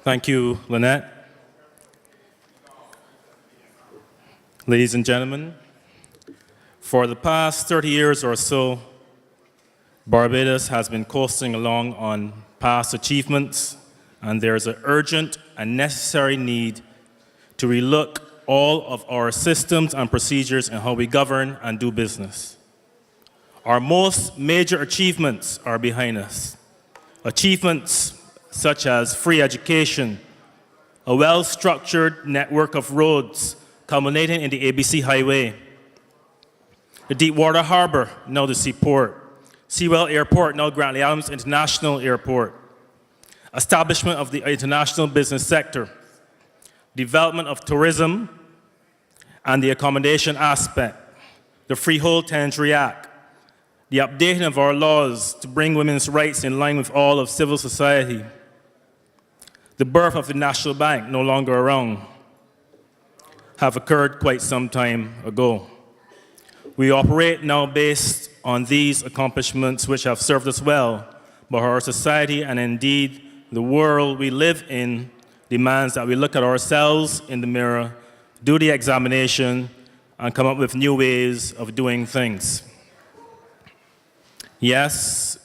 Thank you, Lynette. Ladies and gentlemen, for the past 30 years or so, Barbados has been coasting along on past achievements, and there's an urgent and necessary need to relook all of our systems and procedures and how we govern and do business. Our most major achievements are behind us. Achievements such as free education, a well-structured network of roads culminating in the ABC Highway, the Deepwater Harbor, now the Seaport, Sewell Airport, now Grantley Adams International Airport, establishment of the international business sector, development of tourism and the accommodation aspect, the Freehold Tenantry Act, the updating of our laws to bring women's rights in line with all of civil society, the birth of the National Bank, no longer around, have occurred quite some time ago. We operate now based on these accomplishments which have served us well, but our society and indeed the world we live in demands that we look at ourselves in the mirror, do the examination, and come up with new ways of doing things. Yes,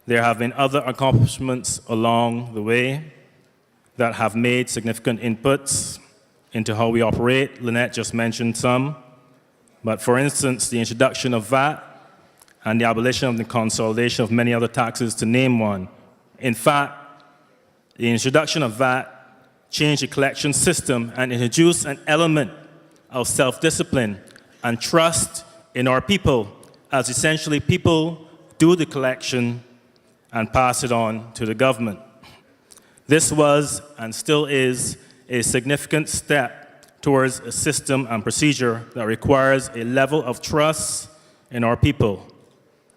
there have been other accomplishments along the way that have made significant inputs into how we operate. Lynette just mentioned some. But for instance, the introduction of VAT and the abolition of the consolidation of many other taxes, to name one. In fact, the introduction of VAT changed the collection system and introduced an element of self-discipline and trust in our people, as essentially people do the collection and pass it on to the government. This was and still is a significant step towards a system and procedure that requires a level of trust in our people,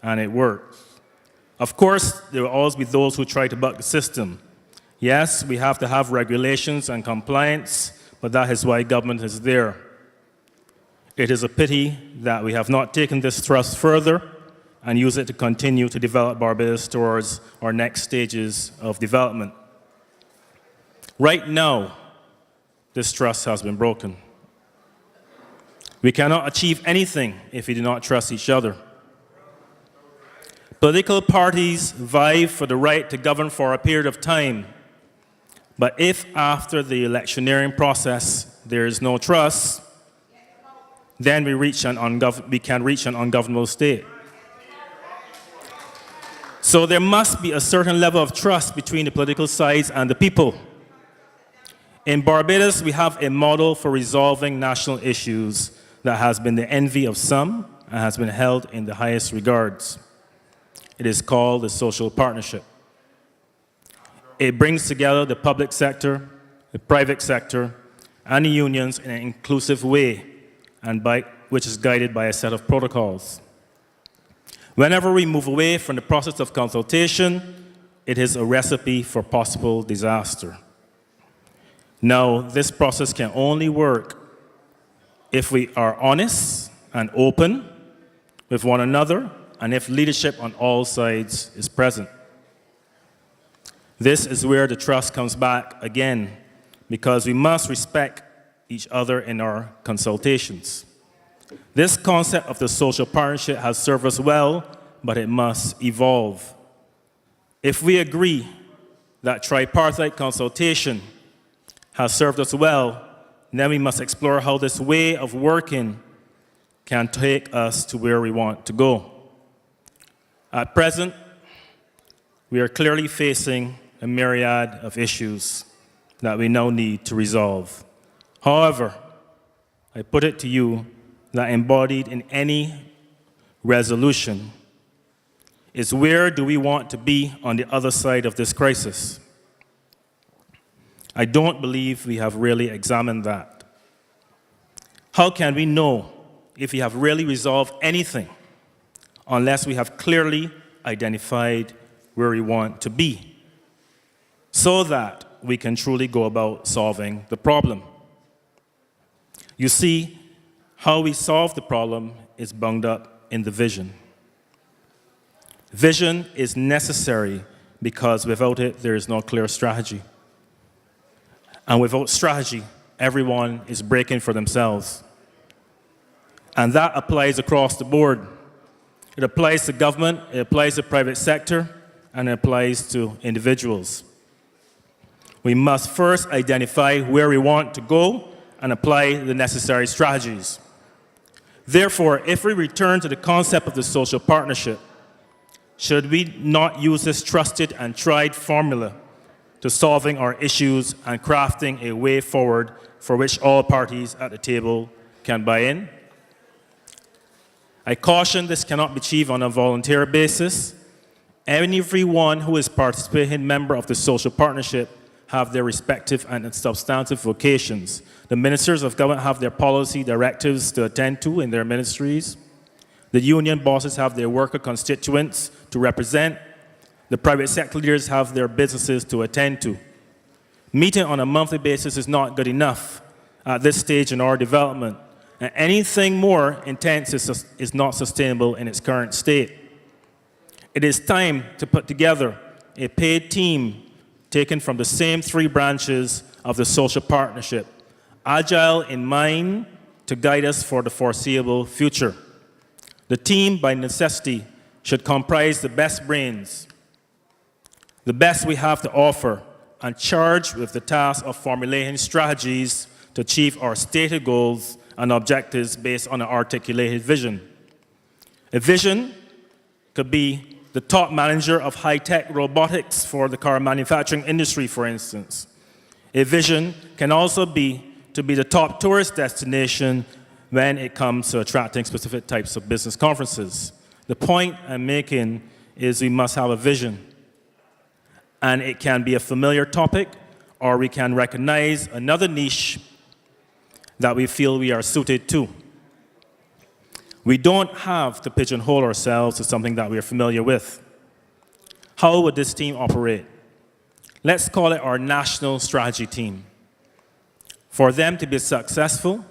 and it works. Of course, there will always be those who try to buck the system. Yes, we have to have regulations and compliance, but that is why government is there. It is a pity that we have not taken this thrust further and use it to continue to develop Barbados towards our next stages of development. Right now, this trust has been broken. We cannot achieve anything if we do not trust each other. Political parties vie for the right to govern for a period of time, but if after the electioneering process there is no trust, then we can reach an ungovernable state. So there must be a certain level of trust between the political sides and the people. In Barbados, we have a model for resolving national issues that has been the envy of some and has been held in the highest regards. It is called the social partnership. It brings together the public sector, the private sector, and the unions in an inclusive way, and which is guided by a set of protocols. Whenever we move away from the process of consultation, it is a recipe for possible disaster. Now, this process can only work if we are honest and open with one another, and if leadership on all sides is present. This is where the trust comes back again, because we must respect each other in our consultations. This concept of the social partnership has served us well, but it must evolve. If we agree that tripartite consultation has served us well, then we must explore how this way of working can take us to where we want to go. At present, we are clearly facing a myriad of issues that we now need to resolve. However, I put it to you that embodied in any resolution is, where do we want to be on the other side of this crisis? I don't believe we have really examined that. How can we know if we have really resolved anything unless we have clearly identified where we want to be, so that we can truly go about solving the problem? You see, how we solve the problem is bound up in the vision. Vision is necessary because without it, there is no clear strategy. And without strategy, everyone is breaking for themselves. And that applies across the board. It applies to government, it applies to private sector, and it applies to individuals. We must first identify where we want to go and apply the necessary strategies. Therefore, if we return to the concept of the social partnership, should we not use this trusted and tried formula to solving our issues and crafting a way forward for which all parties at the table can buy in? I caution this cannot be achieved on a volunteer basis. Everyone who is participating member of the social partnership have their respective and substantive vocations. The ministers of government have their policy directives to attend to in their ministries. The union bosses have their worker constituents to represent. The private sector leaders have their businesses to attend to. Meeting on a monthly basis is not good enough at this stage in our development, and anything more intense is not sustainable in its current state. It is time to put together a paid team taken from the same three branches of the social partnership, agile in mind to guide us for the foreseeable future. The team, by necessity, should comprise the best brains, the best we have to offer, and charged with the task of formulating strategies to achieve our stated goals and objectives based on an articulated vision. A vision could be the top manager of high-tech robotics for the car manufacturing industry, for instance. A vision can also be to be the top tourist destination when it comes to attracting specific types of business conferences. The point I'm making is we must have a vision. And it can be a familiar topic, or we can recognize another niche that we feel we are suited to. We don't have to pigeonhole ourselves to something that we are familiar with. How would this team operate? Let's call it our national strategy team. For them to be successful,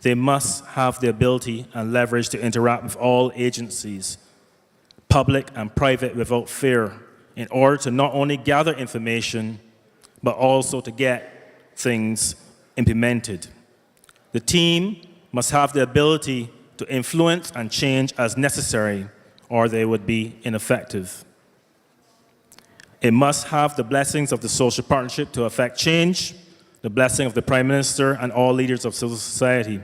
they must have the ability and leverage to interact with all agencies, public and private, without fear, in order to not only gather information, but also to get things implemented. The team must have the ability to influence and change as necessary, or they would be ineffective. It must have the blessings of the social partnership to affect change, the blessing of the Prime Minister and all leaders of civil society.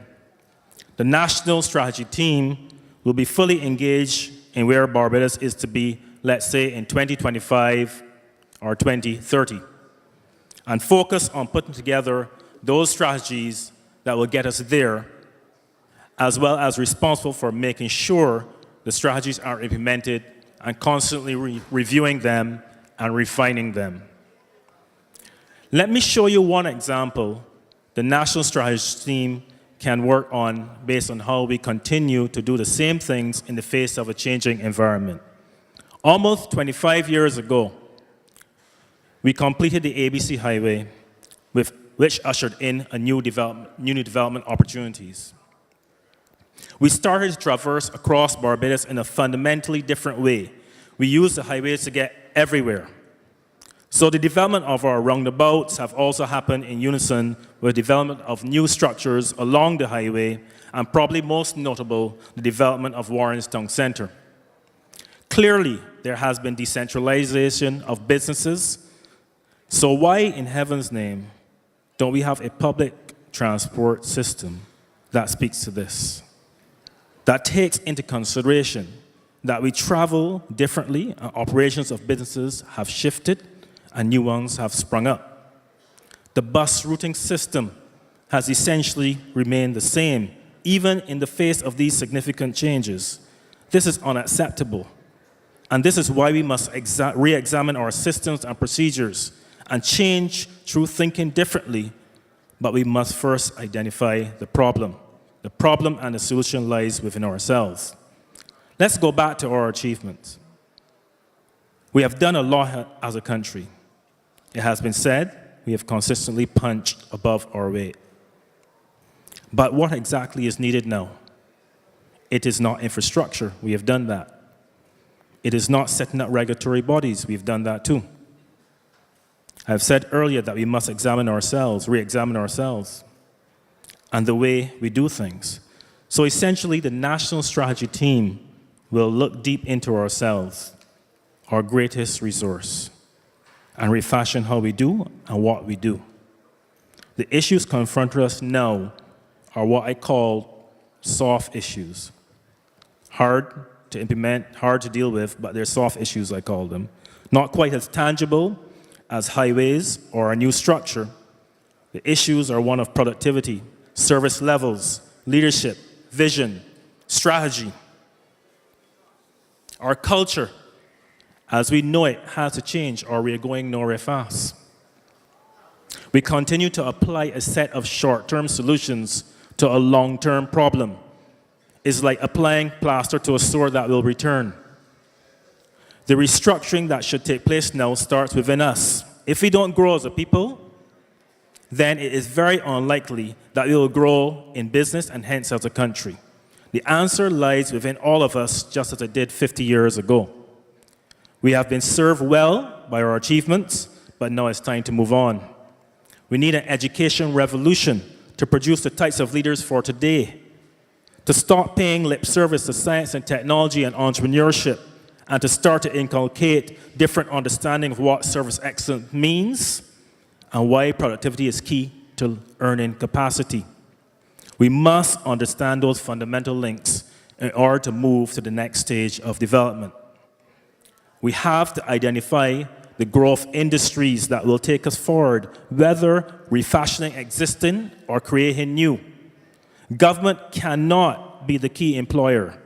The national strategy team will be fully engaged in where Barbados is to be, let's say, in 2025 or 2030, and focus on putting together those strategies that will get us there, as well as responsible for making sure the strategies are implemented and constantly reviewing them and refining them. Let me show you one example the National Strategy Team can work on based on how we continue to do the same things in the face of a changing environment. Almost 25 years ago, we completed the ABC Highway, which ushered in a new development opportunities. We started to traverse across Barbados in a fundamentally different way. We used the highways to get everywhere. So the development of our roundabouts have also happened in unison with development of new structures along the highway, and probably most notable, the development of Warren's Town Centre. Clearly, there has been decentralization of businesses. So why, in heaven's name, don't we have a public transport system that speaks to this, that takes into consideration that we travel differently and operations of businesses have shifted and new ones have sprung up? The bus routing system has essentially remained the same, even in the face of these significant changes. This is unacceptable. And this is why we must re-examine our systems and procedures and change through thinking differently. But we must first identify the problem. The problem and the solution lies within ourselves. Let's go back to our achievements. We have done a lot as a country. It has been said we have consistently punched above our weight. But what exactly is needed now? It is not infrastructure. We have done that. It is not setting up regulatory bodies. We've done that too. I've said earlier that we must examine ourselves, re-examine ourselves, and the way we do things. So essentially, the national strategy team will look deep into ourselves, our greatest resource, and refashion how we do and what we do. The issues confronting us now are what I call soft issues. Hard to implement, hard to deal with, but they're soft issues, I call them. Not quite as tangible as highways or a new structure. The issues are one of productivity, service levels, leadership, vision, strategy. Our culture, as we know it, has to change or we are going nowhere fast. We continue to apply a set of short-term solutions to a long-term problem. It's like applying plaster to a sore that will return. The restructuring that should take place now starts within us. If we don't grow as a people, then it is very unlikely that we will grow in business and hence as a country. The answer lies within all of us, just as it did 50 years ago. We have been served well by our achievements, but now it's time to move on. We need an education revolution to produce the types of leaders for today, to stop paying lip service to science and technology and entrepreneurship, and to start to inculcate different understanding of what service excellence means and why productivity is key to earning capacity. We must understand those fundamental links in order to move to the next stage of development. We have to identify the growth industries that will take us forward, whether refashioning existing or creating new. Government cannot be the key employer.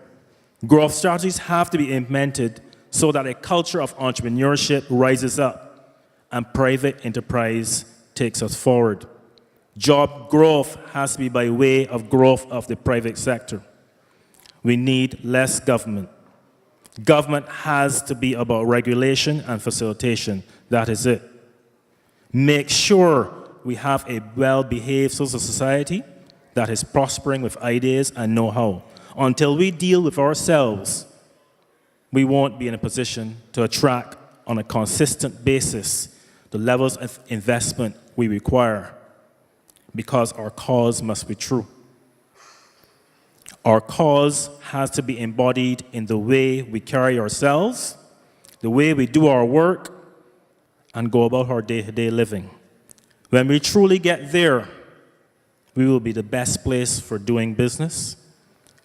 Growth strategies have to be implemented so that a culture of entrepreneurship rises up and private enterprise takes us forward. Job growth has to be by way of growth of the private sector. We need less government. Government has to be about regulation and facilitation. That is it. Make sure we have a well-behaved social society that is prospering with ideas and know-how. Until we deal with ourselves, we won't be in a position to attract on a consistent basis the levels of investment we require, because our cause must be true. Our cause has to be embodied in the way we carry ourselves, the way we do our work, and go about our day-to-day living. When we truly get there, we will be the best place for doing business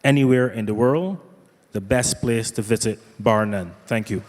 anywhere in the world, the best place to visit, bar none. Thank you.